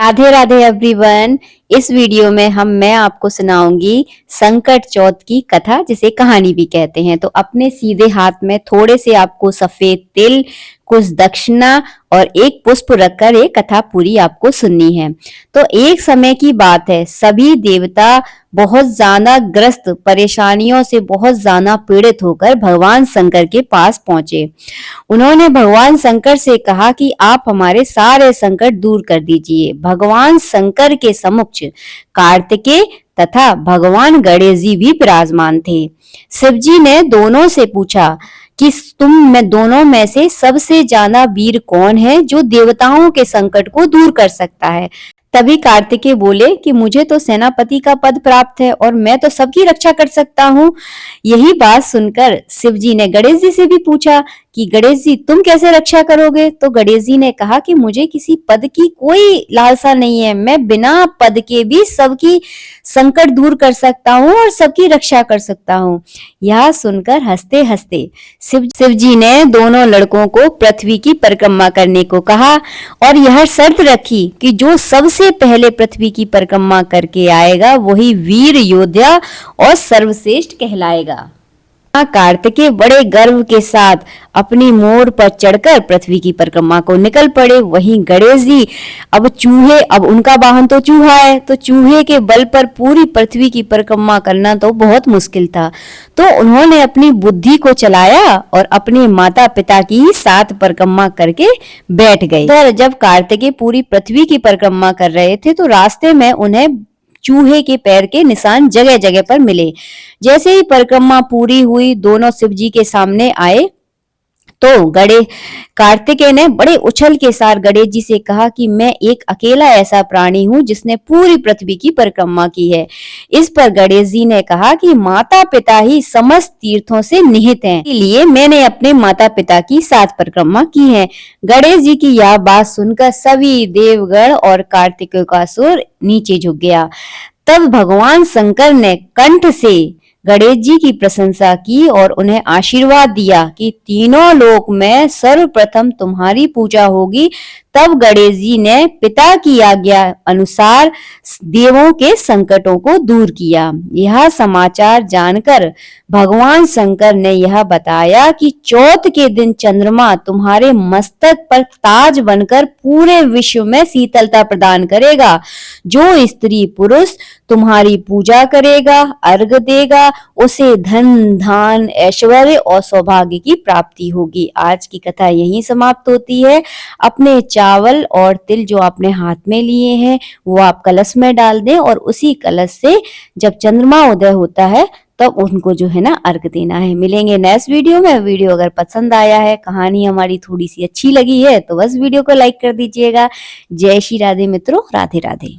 Radhe Radhe everyone. इस video में मैं आपको सुनाऊंगी संकट चौथ की कथा, जिसे कहानी भी कहते हैं। तो अपने सीधे हाथ में थोड़े से आपको सफेद तिल, कुछ दक्षिणा और एक पुष्प रखकर एक कथा पूरी आपको सुननी है। तो एक समय की बात है, सभी देवता बहुत ज्यादा ग्रस्त, परेशानियों से बहुत ज्यादा पीड़ित होकर भगवान शंकर के पास पहुंचे। उन्होंने भगवान शंकर से कहा कि आप हमारे सारे संकट दूर कर दीजिए। भगवान शंकर के सम्मुख कार्तिकेय तथा भगवान गणेश जी भी विराजमान थे। शिव जी ने दोनों से पूछा कि तुम में दोनों में से सबसे ज्यादा वीर कौन है, जो देवताओं के संकट को दूर कर सकता है। तभी कार्तिकेय बोले कि मुझे तो सेनापति का पद प्राप्त है और मैं तो सबकी रक्षा कर सकता हूँ। यही बात सुनकर शिव जी ने गणेश जी से भी पूछा कि गणेश जी तुम कैसे रक्षा करोगे। तो गणेश जी ने कहा कि मुझे किसी पद की कोई लालसा नहीं है, मैं बिना पद के भी सबकी संकट दूर कर सकता हूँ और सबकी रक्षा कर सकता हूँ। यह सुनकर हंसते हंसते शिव जी ने दोनों लड़कों को पृथ्वी की परिक्रमा करने को कहा और यह शर्त रखी कि जो सबसे पहले पृथ्वी की परिक्रमा करके आएगा वही वीर योद्धा और सर्वश्रेष्ठ कहलाएगा। कार्तिकेय बड़े गर्व के साथ अपनी मोर पर चढ़कर पृथ्वी की परिक्रमा को निकल पड़े। वहीं गणेश जी अब उनका वाहन तो चूहा है, तो चूहे के बल पर पूरी पृथ्वी की परिक्रमा करना तो बहुत मुश्किल था। तो उन्होंने अपनी बुद्धि को चलाया और अपने माता पिता की ही साथ परिक्रमा करके बैठ गए। तो जब कार्तिकेय पूरी पृथ्वी की परिक्रमा कर रहे थे तो रास्ते में उन्हें चूहे के पैर के निशान जगह जगह पर मिले। जैसे ही परिक्रमा पूरी हुई, दोनों शिव जी के सामने आए तो कार्तिकेय ने बड़े उछल के साथ गणेश जी से कहा कि मैं एक अकेला ऐसा प्राणी हूँ जिसने पूरी पृथ्वी की परिक्रमा की है। इस पर गणेश जी ने कहा कि माता पिता ही समस्त तीर्थों से निहित हैं, इसलिए मैंने अपने माता पिता की साथ परिक्रमा की है। गणेश जी की यह बात सुनकर सभी देवगण और कार्तिकेय का सुर नीचे झुक गया। तब भगवान शंकर ने कंठ से गणेश जी की प्रशंसा की और उन्हें आशीर्वाद दिया कि तीनों लोक में सर्वप्रथम तुम्हारी पूजा होगी। तब गणेश जी ने पिता की आज्ञा अनुसार देवों के संकटों को दूर किया। यह समाचार जानकर भगवान शंकर ने यह बताया कि चौथ के दिन चंद्रमा तुम्हारे मस्तक पर ताज बनकर पूरे विश्व में शीतलता प्रदान करेगा। जो स्त्री पुरुष तुम्हारी पूजा करेगा, अर्घ देगा, उसे धन धान ऐश्वर्य और सौभाग्य की प्राप्ति होगी। आज की कथा यहीं समाप्त होती है। अपने चावल और तिल जो आपने हाथ में लिए हैं वो आप कलश में डाल दें और उसी कलश से जब चंद्रमा उदय होता है तब उनको जो है ना अर्घ देना है। मिलेंगे नेक्स्ट वीडियो में। वीडियो अगर पसंद आया है, कहानी हमारी थोड़ी सी अच्छी लगी है तो बस वीडियो को लाइक कर दीजिएगा। जय श्री राधे मित्रों, राधे राधे।